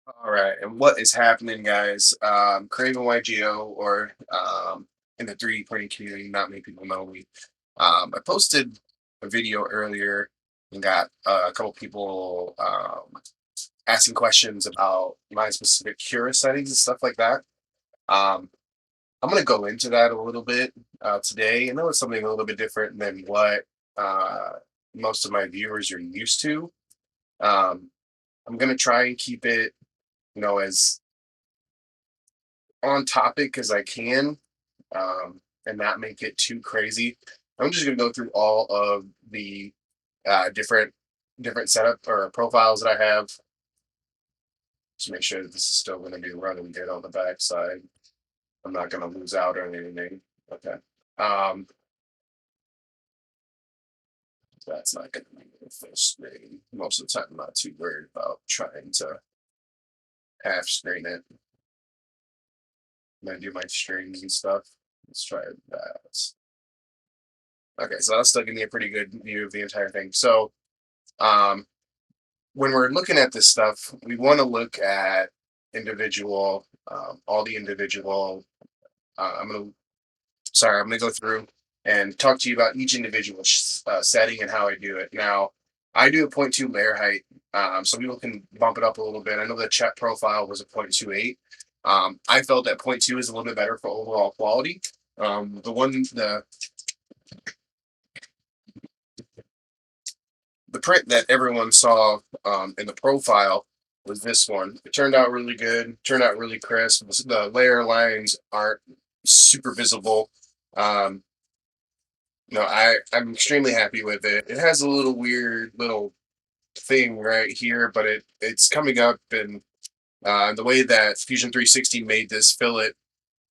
All right, and what is happening, guys? Craven YGO, or in the 3D printing community, not many people know me. I posted a video earlier and got a couple people asking questions about my specific Cura settings and stuff like that. Um, I'm going to go into that a little bit today. I know it's something a little bit different than what uh, most of my viewers are used to. Um, I'm going to try and keep it, as on topic as I can, and not make it too crazy. I'm just gonna go through all of the different setup or profiles that I have to make sure that this is still going to be running good on the backside. I'm not going to lose out on anything. Okay. Um, that's not going to be the first screen. Most of the time, I'm not too worried about trying to half screen it when I do my strings and stuff. Let's try that. Okay, so that's still giving me a pretty good view of the entire thing. So, um, when we're looking at this stuff, we want to look at all the individual. I'm gonna go through and talk to you about each individual setting and how I do it. Now, I do a point 0.2 layer height, so people can bump it up a little bit. I know the chat profile was a 0.28. I felt that point 0.2 is a little bit better for overall quality. The one the print that everyone saw in the profile was this one. It turned out really good, turned out really crisp. The layer lines aren't super visible. Um, no, I'm extremely happy with it. It has a little weird little thing right here, but it's coming up, and the way that Fusion 360 made this fillet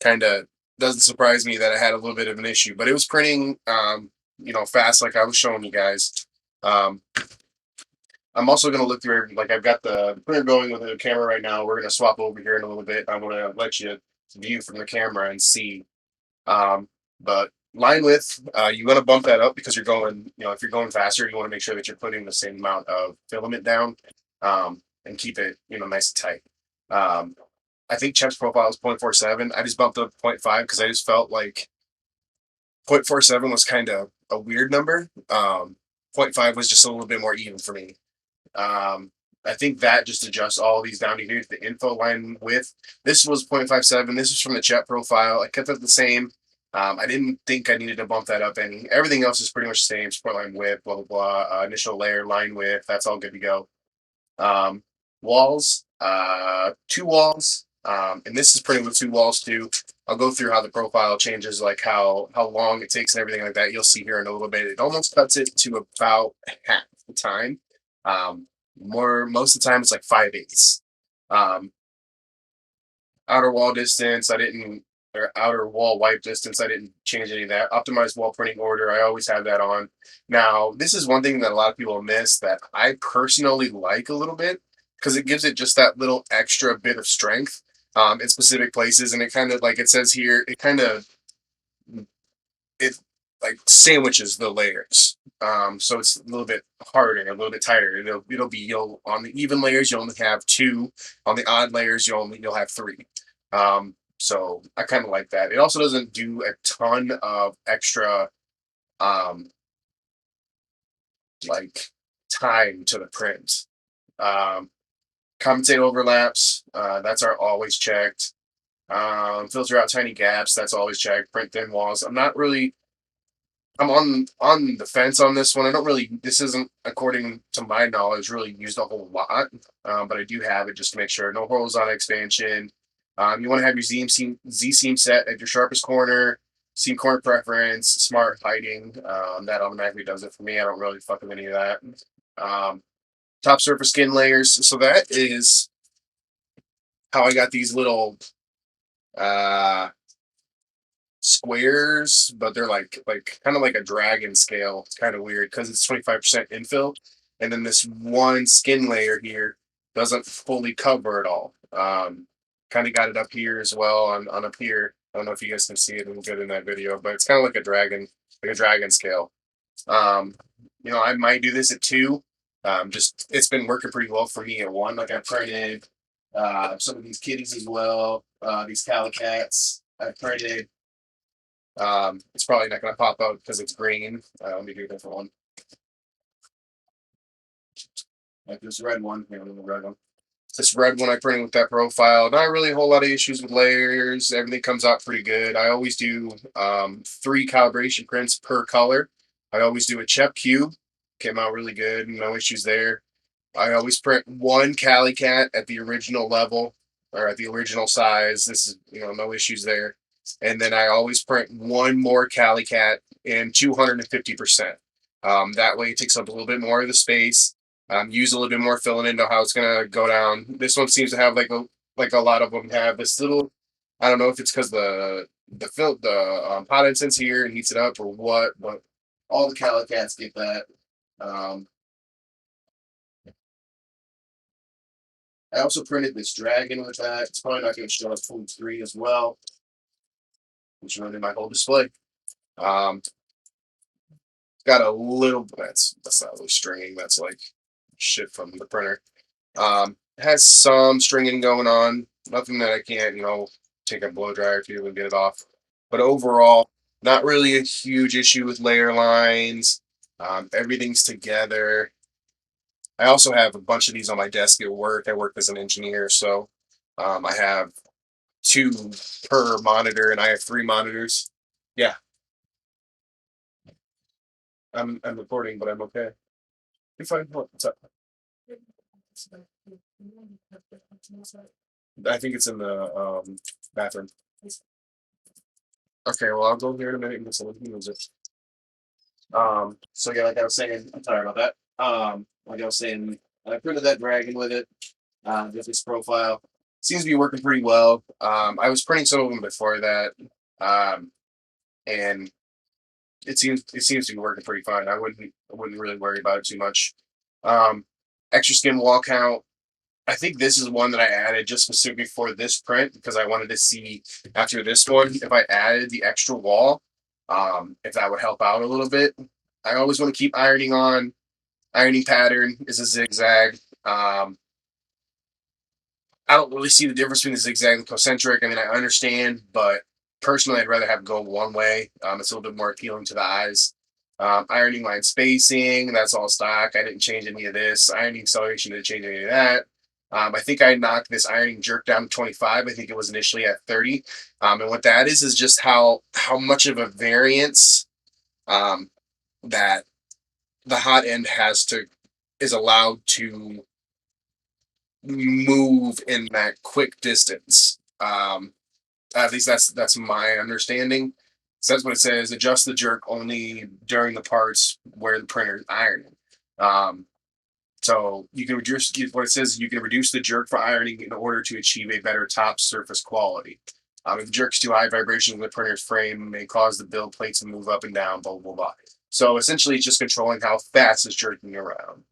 kind of doesn't surprise me that I had a little bit of an issue, but it was printing fast like I was showing you guys. Um, I'm also going to look through, like, I've got the printer going with the camera right now. We're going to swap over here in a little bit. I'm going to let you view from the camera and see. But line width, you want to bump that up because you're going, if you're going faster, you want to make sure that you're putting the same amount of filament down, and keep it, nice and tight. I think Chep's profile is 0.47. I just bumped up to 0.5 because I just felt like 0.47 was kind of a weird number. Um, zero point 0.5 was just a little bit more even for me. Um, I think that just adjusts all of these down to here to the info line width. This was 0.57. This is from the chat profile. I kept it the same. I didn't think I needed to bump that up any. Everything else is pretty much the same. Support line width, blah, blah, blah. Initial layer, line width. That's all good to go. Um, walls, two walls. And this is printing with two walls too. I'll go through how the profile changes, like how long it takes and everything like that. You'll see here in a little bit. It almost cuts it to about half the time. Um, most of the time it's like 5/8. Um, outer wall distance, I didn't or outer wall wipe distance, I didn't change any of that. Optimized wall printing order, I always have that on. Now, this is one thing that a lot of people miss that I personally like a little bit because it gives it just that little extra bit of strength in specific places, and it kind of, like it says here, it like sandwiches the layers. So it's a little bit harder, a little bit tighter. It'll be, you'll on the even layers you only have two, on the odd layers you'll have three. So I kind of like that. It also doesn't do a ton of extra um, like time to the print. Um, Compensate overlaps, that's our always checked. Filter out tiny gaps, that's always checked. Print thin walls. I'm on the fence on this one. I don't really. This isn't, according to my knowledge, really used a whole lot, but I do have it just to make sure. No horizontal expansion. You want to have your Z seam set at your sharpest corner. Seam corner preference. Smart hiding. That automatically does it for me. I don't really fuck with any of that. Um, Top surface skin layers. So that is how I got these little uh squares, but they're like kind of like a dragon scale. It's kind of weird because it's 25% infill, and then this one skin layer here doesn't fully cover it all. Kind of got it up here as well on up here. I don't know if you guys can see it good in that video, but it's kind of like a dragon scale. Um, I might do this at 2. Just it's been working pretty well for me at 1. Like I printed Some of these kitties as well. These Calicats I printed. It's probably not going to pop out because it's green. Let me do a different one. Like this red one. Here, the red one. This red one I printed with that profile. Not really a whole lot of issues with layers. Everything comes out pretty good. I always do 3 calibration prints per color. I always do a Chep Cube. Came out really good. No issues there. I always print 1 Calicat at the original level or at the original size. This is, no issues there. And then I always print 1 more Calicat in 250%. That way it takes up a little bit more of the space. Use a little bit more filling into how it's gonna go down. This one seems to have like a lot of them have this little. I don't know if it's because the pot incense here and heats it up or what, but all the Calicats get that. Um, I also printed this dragon with that. It's probably not going to show up full 3 as well. Which run in my whole display. Um, got a little. That's not really stringing. That's like shit from the printer. Has some stringing going on. Nothing that I can't, take a blow dryer to and get it off. But overall, not really a huge issue with layer lines. Everything's together. I also have a bunch of these on my desk at work. I work as an engineer, so I have 2 per monitor, and I have 3 monitors. Yeah, I'm recording, but I'm okay. You're fine. What's up? I think it's in the bathroom. Okay, well I'll go here in a minute and get someone who knows it. So yeah, like I was saying, I'm sorry about that. Like I was saying, I printed that dragon with it. With this profile, seems to be working pretty well. I was printing some of them before that, and it seems to be working pretty fine. I wouldn't really worry about it too much. Um, Extra skin wall count. I think this is one that I added just specifically for this print because I wanted to see after this one if I added the extra wall, if that would help out a little bit. I always want to keep ironing on. Ironing pattern is a zigzag. I don't really see the difference between the zigzag and concentric. I mean, I understand, but personally, I'd rather have it go one way. It's a little bit more appealing to the eyes. Ironing line spacing, that's all stock. I didn't change any of this. Ironing acceleration, didn't change any of that. I think I knocked this ironing jerk down to 25. I think it was initially at 30. And what that is just how much of a variance that the hot end is allowed to move in that quick distance. At least that's my understanding. So that's what it says. Adjust the jerk only during the parts where the printer is ironing. So you can reduce what it says. You can reduce the jerk for ironing in order to achieve a better top surface quality. If the jerk's too high, vibrations in the printer's frame may cause the build plate to move up and down. Blah blah blah. So essentially, it's just controlling how fast it's jerking around.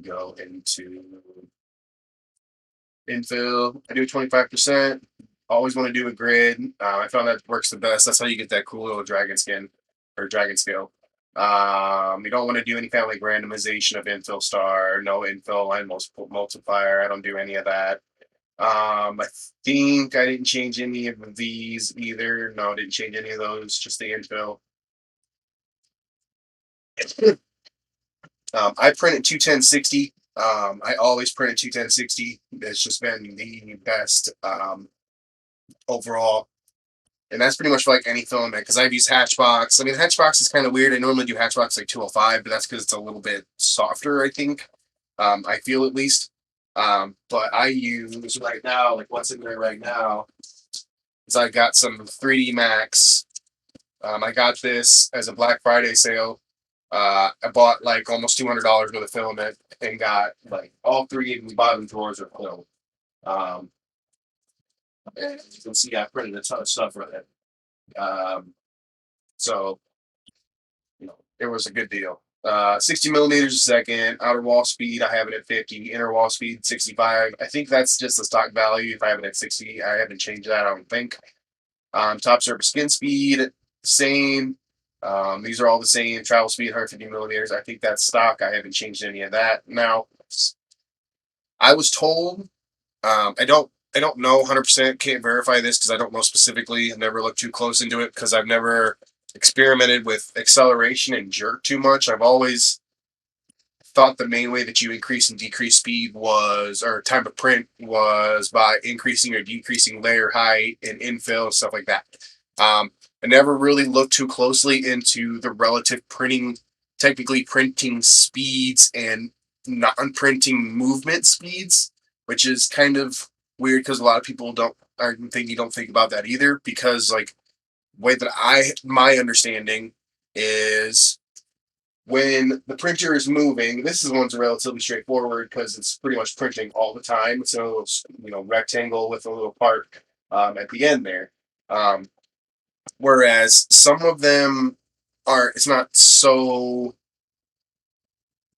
Go into infill. I do 25%. Always want to do a grid. I found that works the best. That's how you get that cool little dragon skin or dragon scale. You don't want to do any kind of like randomization of infill star, no infill line multiplier. I don't do any of that. I think I didn't change any of these either. No, I didn't change any of those, just the infill. I print at 21060. I always print at 21060. It's just been the best overall. And that's pretty much for like any filament because I've used Hatchbox. I mean, Hatchbox is kind of weird. I normally do Hatchbox like 205, but that's because it's a little bit softer, I think. I feel at least. But I use right now, like what's in there right now, is I got some 3D Max. I got this as a Black Friday sale. I bought like almost $200 worth of filament and got like all 3 of the bottom drawers are filled. And as you can see, I printed a ton of stuff with it. So, it was a good deal. 60 millimeters a second, outer wall speed, I have it at 50, inner wall speed 65. I think that's just the stock value. If I have it at 60, I haven't changed that, I don't think. Top surface skin speed, same. These are all the same. Travel speed, 150 millimeters. I think that's stock. I haven't changed any of that. Now, I was told, I don't know 100%, can't verify this because I don't know specifically. I've never looked too close into it because I've never experimented with acceleration and jerk too much. I've always thought the main way that you increase and decrease speed was, or time of print was by increasing or decreasing layer height and infill and stuff like that. I never really looked too closely into the relative printing, technically printing speeds and non-printing movement speeds, which is kind of weird because a lot of people don't. I think you don't think about that either because like way that my understanding is when the printer is moving, this is one's relatively straightforward because it's pretty much printing all the time. It's a little, rectangle with a little part at the end there. Um, Whereas some of them are, it's not so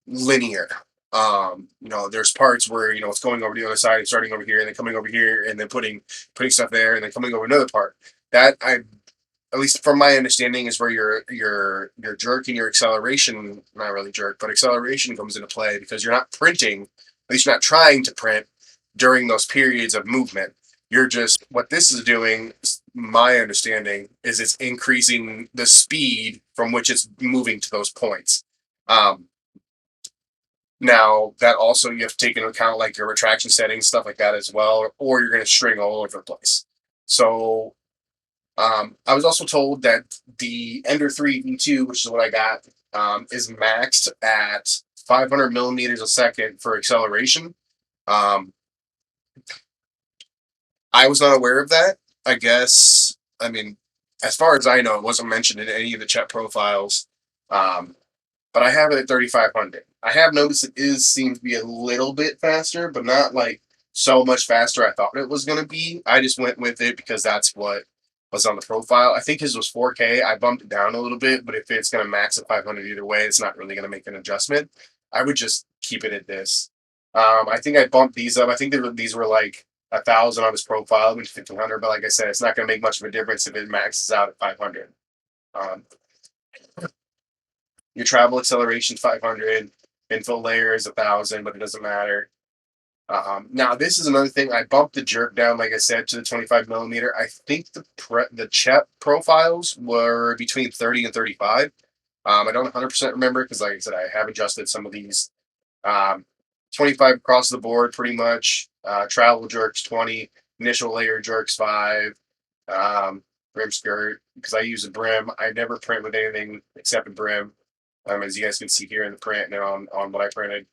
linear. There's parts where it's going over the other side and starting over here, and then coming over here, and then putting stuff there, and then coming over another part. That I at least from my understanding, is where your jerk and your acceleration, not really jerk, but acceleration comes into play because you're not printing, at least you're not trying to print during those periods of movement. You're just what this is doing. My understanding is it's increasing the speed from which it's moving to those points. Um, Now that also you have to take into account like your retraction settings, stuff like that as well, or you're going to string all over the place. So I was also told that the Ender 3 V2, which is what I got, is maxed at 500 millimeters a second for acceleration. Um, I was not aware of that. I guess, I mean, as far as I know, it wasn't mentioned in any of the chat profiles. Um, but I have it at 3,500. I have noticed it seems to be a little bit faster, but not like so much faster I thought it was going to be. I just went with it because that's what was on the profile. I think his was 4K. I bumped it down a little bit, but if it's going to max at 500 either way, it's not really going to make an adjustment. I would just keep it at this. I think I bumped these up. I think these were like 1,000 on his profile, which 1,500. But like I said, it's not going to make much of a difference if it maxes out at 500. Um, your travel acceleration 500, infill layer is 1,000, but it doesn't matter. Now this is another thing. I bumped the jerk down, like I said, to the 25 millimeter. I think the chat profiles were between 30 and 35. I don't 100% remember because, like I said, I have adjusted some of these. Um, 25 across the board, pretty much. Travel jerks 20, initial layer jerks 5. Brim skirt because I use a brim. I never print with anything except a brim, as you guys can see here in the print and on what I printed.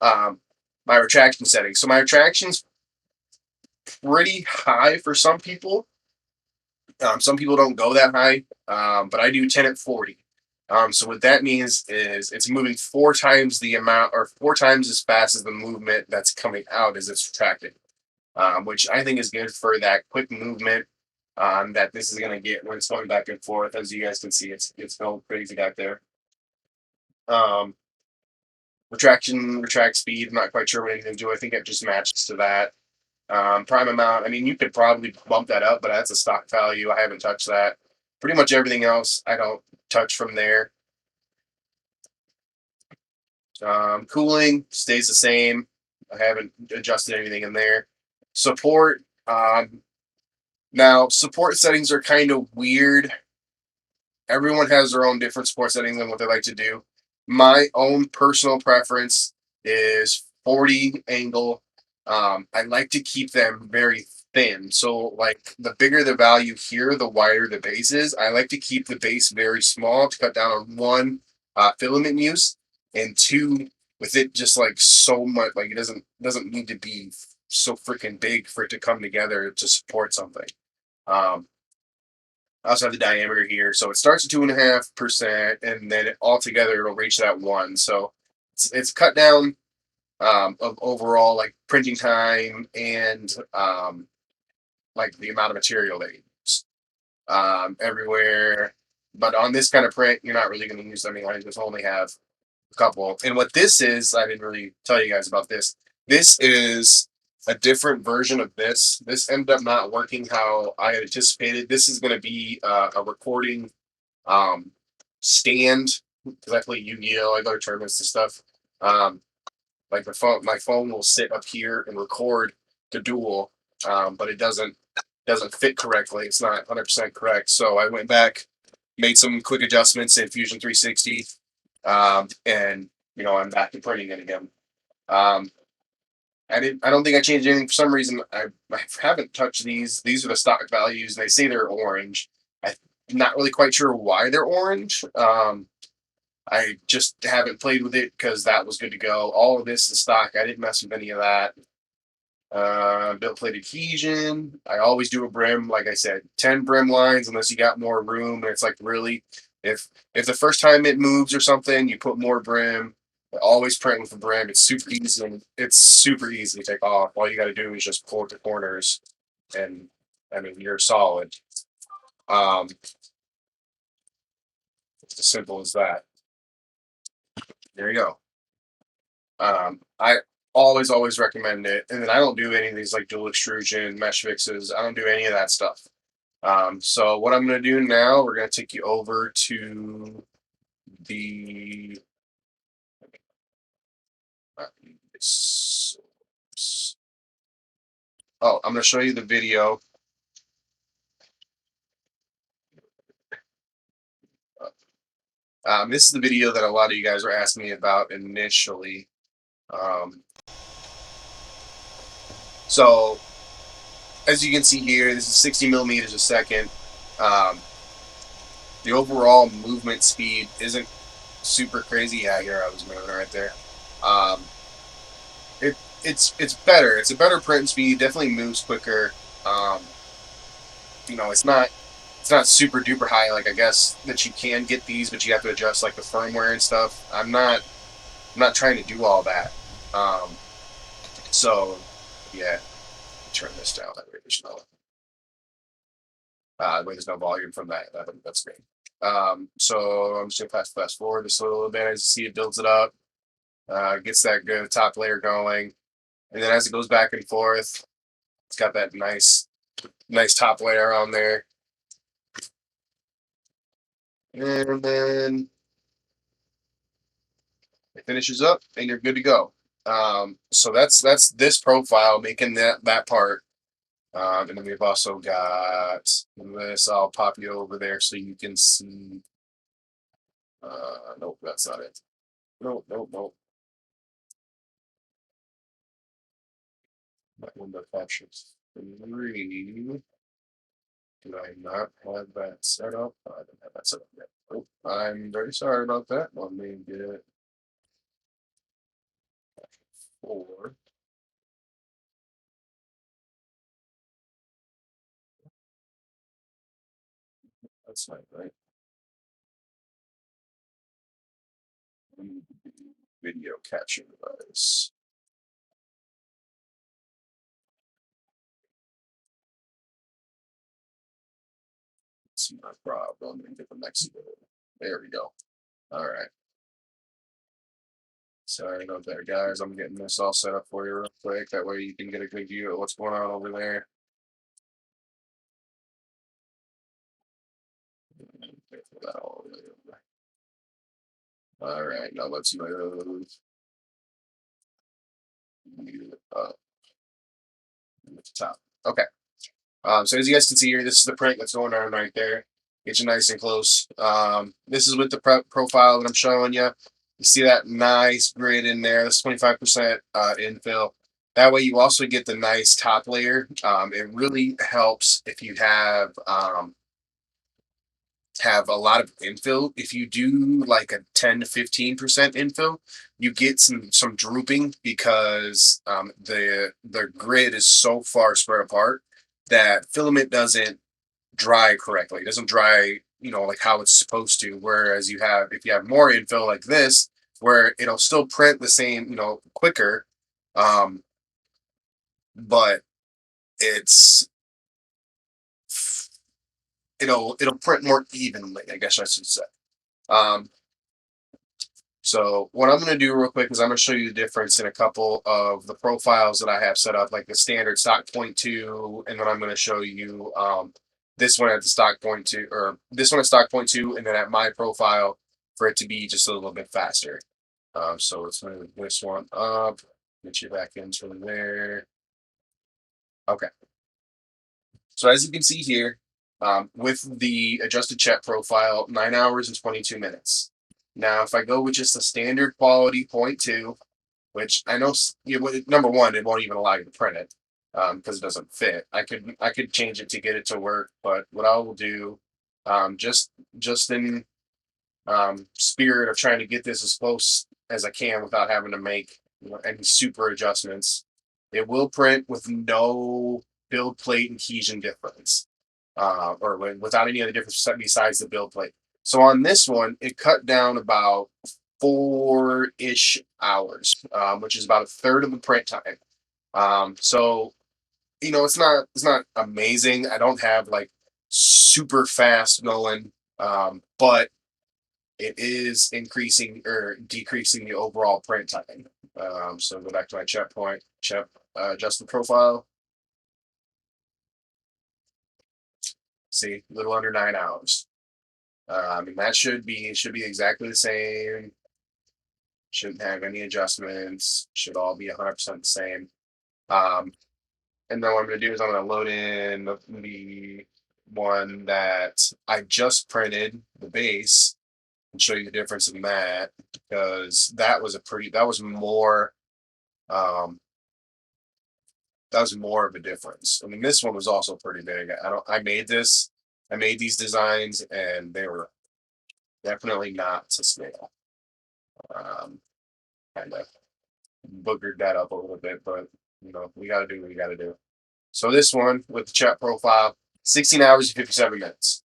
Um, my retraction settings. So my retraction's pretty high for some people. Some people don't go that high, but I do 10 at 40. So what that means is it's moving 4 times the amount or 4 times as fast as the movement that's coming out as it's retracting, which I think is good for that quick movement that this is going to get when it's going back and forth. As you guys can see, it's going crazy back there. Um, retract speed. I'm not quite sure what anything to do. I think it just matches to that. Prime amount. I mean, you could probably bump that up, but that's a stock value. I haven't touched that. Pretty much everything else I don't touch from there. Cooling stays the same. I haven't adjusted anything in there. Support. Now support settings are kind of weird. Everyone has their own different support settings and what they like to do. My own personal preference is 40 angle. I like to keep them very thin. So, like, the bigger the value here, the wider the base is. I like to keep the base very small to cut down on one, filament use, and two, with it just like so much, like it doesn't need to be so freaking big for it to come together to support something. Um, I also have the diameter here, so it starts at 2.5%, and then altogether it'll reach that one. So it's cut down of overall like printing time and like the amount of material they use everywhere. But on this kind of print, you're not really going to use. I mean, I just only have a couple. And what this is, I didn't really tell you guys about this. This is a different version of this. This ended up not working how I had anticipated. This is going to be a recording um, stand because I play Yu-Gi-Oh! I go to tournaments and stuff. Um, Like my phone will sit up here and record the dual, but it doesn't fit correctly. It's not 100% correct. So I went back, made some quick adjustments in Fusion 360, and I'm back to printing it again. Um, I don't think I changed anything for some reason. I haven't touched these. These are the stock values. They say they're orange. I'm not really quite sure why they're orange. I just haven't played with it because that was good to go. All of this is stock. I didn't mess with any of that. Built plate adhesion. I always do a brim. Like I said, 10 brim lines unless you got more room. And it's like really, if the first time it moves or something, you put more brim. I always print with a brim. It's super easy. It's super easy to take off. All you got to do is just pull at the corners, and I mean you're solid. Um, it's as simple as that. There you go. I always recommend it, and then I don't do any of these like dual extrusion mesh fixes. I don't do any of that stuff. So what I'm going to do now, we're going to take you over to the I'm going to show you the video. This is the video that a lot of you guys were asking me about initially. Um, so as you can see here, this is 60 millimeters a second. The overall movement speed isn't super crazy. Yeah, here I was moving right there. Um, it's better. It's a better print speed. Definitely moves quicker. It's not super duper high. Like I guess that you can get these, but you have to adjust like the firmware and stuff. I'm not trying to do all that. So yeah, turn this down. That way there's no volume from that. That's great. So I'm just gonna fast forward this a little bit as you see it builds it up, gets that good top layer going, and then as it goes back and forth, it's got that nice top layer on there, and then it finishes up, and you're good to go. So that's this profile making that part, and then we've also got this. I'll pop you over there so you can see. Nope, that's not it. Nope. That window captures 3. Do I not have that set up? I don't have that set up yet. Oh, I'm very sorry about that. Let me get 4. That's not right. Video capture device. That's my problem. Let me get the next one. There we go. All right. Sorry about that, guys. I'm getting this all set up for you real quick. That way you can get a good view of what's going on over there. All right, now let's move up at the top. Okay. So as you guys can see here, this is the print that's going on right there. Get you nice and close. This is with the profile that I'm showing you. You see that nice grid in there. That's 25% infill. That way you also get the nice top layer. It really helps if you have a lot of infill. If you do like a 10 to 15% infill, you get some drooping because the grid is so far spread apart that filament doesn't dry correctly. It doesn't dry, like how it's supposed to. Whereas if you have more infill like this, where it'll still print the same, quicker, um, but it's it'll print more evenly, I guess I should say. Um, So what I'm going to do real quick is I'm going to show you the difference in a couple of the profiles that I have set up, like the standard stock 0.2, and then I'm going to show you this one at the stock 0.2, or this one at stock 0.2, and then at my profile for it to be just a little bit faster. So let's move this one up, get you back into there. Okay. So as you can see here, with the adjusted chat profile, 9 hours and 22 minutes. Now, if I go with just the standard quality 0.2, which I know, number one, it won't even allow you to print it because it doesn't fit. I could change it to get it to work, but what I will do, just in spirit of trying to get this as close as I can without having to make any super adjustments. It will print with no build plate adhesion difference, or without any other difference besides the build plate. So on this one, it cut down about 4-ish hours, which is about a third of the print time. So it's not amazing. I don't have like super fast going, but it is increasing or decreasing the overall print time. So go back to my check adjust the profile. See, a little under 9 hours. And that should be exactly the same. Shouldn't have any adjustments. Should all be 100% the same. Um, and then what I'm going to do is I'm going to load in the one that I just printed, the base, and show you the difference in that because um, that was more of a difference. I mean, this one was also pretty big. I made these designs and they were definitely not to scale. Um, kind of boogered that up a little bit, but we got to do what we got to do. So this one with the chat profile, 16 hours and 57 minutes.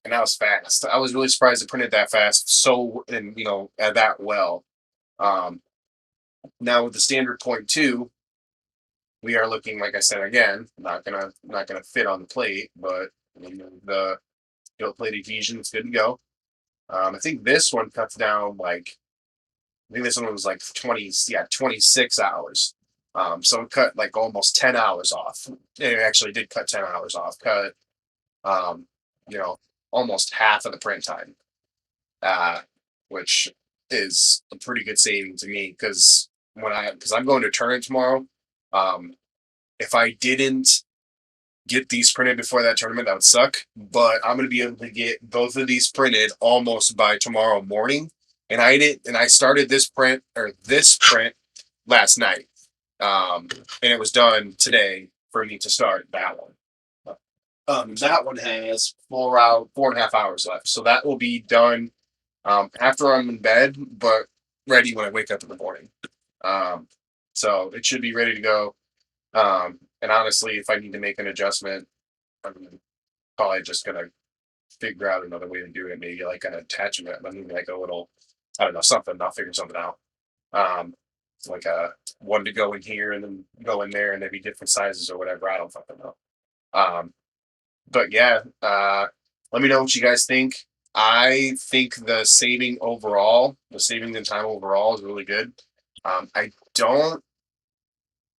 And that was fast. I was really surprised it printed that fast. So, and that well. Um, Now with the standard 0.2, we are looking, like I said again, not gonna fit on the plate, but the built plate adhesion is good to go. I think this one cuts down like I think this one was like 26 hours. So it cut like almost 10 hours off. It actually did cut 10 hours off. Cut um, you know, almost half of the print time. Uh, which is a pretty good saving to me because I'm going to tournament tomorrow. Um, if I didn't get these printed before that tournament, that would suck. But I'm going to be able to get both of these printed almost by tomorrow morning. And I started this print last night, and it was done today for me to start that one. That one has 4.5 hours left, so that will be done after I'm in bed, but ready when I wake up in the morning. Um, so it should be ready to go. And honestly, if I need to make an adjustment, I'm probably just gonna figure out another way to do it. Maybe like an attachment, maybe like a little, I don't know, something. I'll figure something out. Um, like a one to go in here and then go in there, and maybe different sizes or whatever. I don't fucking know. Um, but yeah, let me know what you guys think. I think the saving in time overall is really good. I don't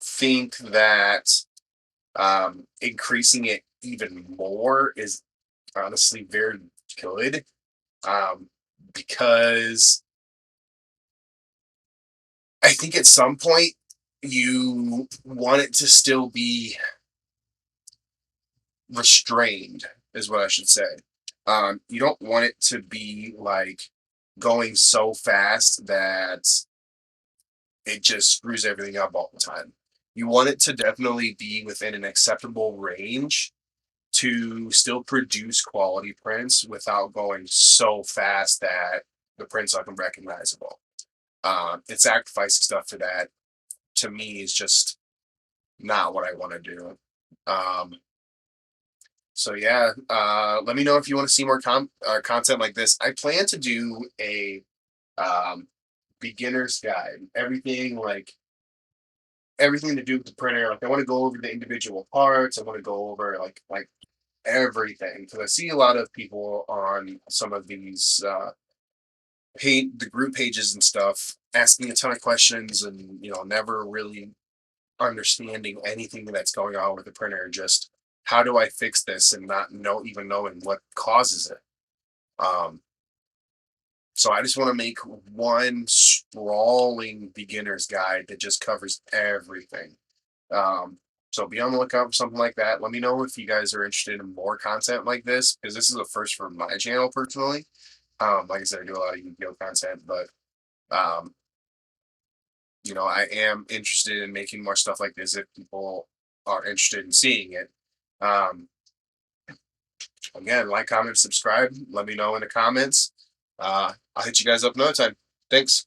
think that increasing it even more is honestly very good um, because I think at some point you want it to still be restrained, is what I should say. You don't want it to be like going so fast that it just screws everything up all the time. You want it to definitely be within an acceptable range to still produce quality prints without going so fast that the prints are unrecognizable. And sacrificing stuff for that to me is just not what I want to do. Um, so yeah, let me know if you want to see more content like this. I plan to do a um, beginner's guide, everything to do with the printer. Like I want to go over the individual parts. I want to go over like everything because I see a lot of people on some of these the group pages and stuff asking a ton of questions and never really understanding anything that's going on with the printer. Just how do I fix this and not even knowing what causes it. Um, So I just want to make one sprawling beginner's guide that just covers everything. Um, so be on the lookout for something like that. Let me know if you guys are interested in more content like this, because this is a first for my channel personally. Like I said, I do a lot of video content, but um, I am interested in making more stuff like this if people are interested in seeing it. Um, Again, like, comment, subscribe. Let me know in the comments. I'll hit you guys up another time. Thanks.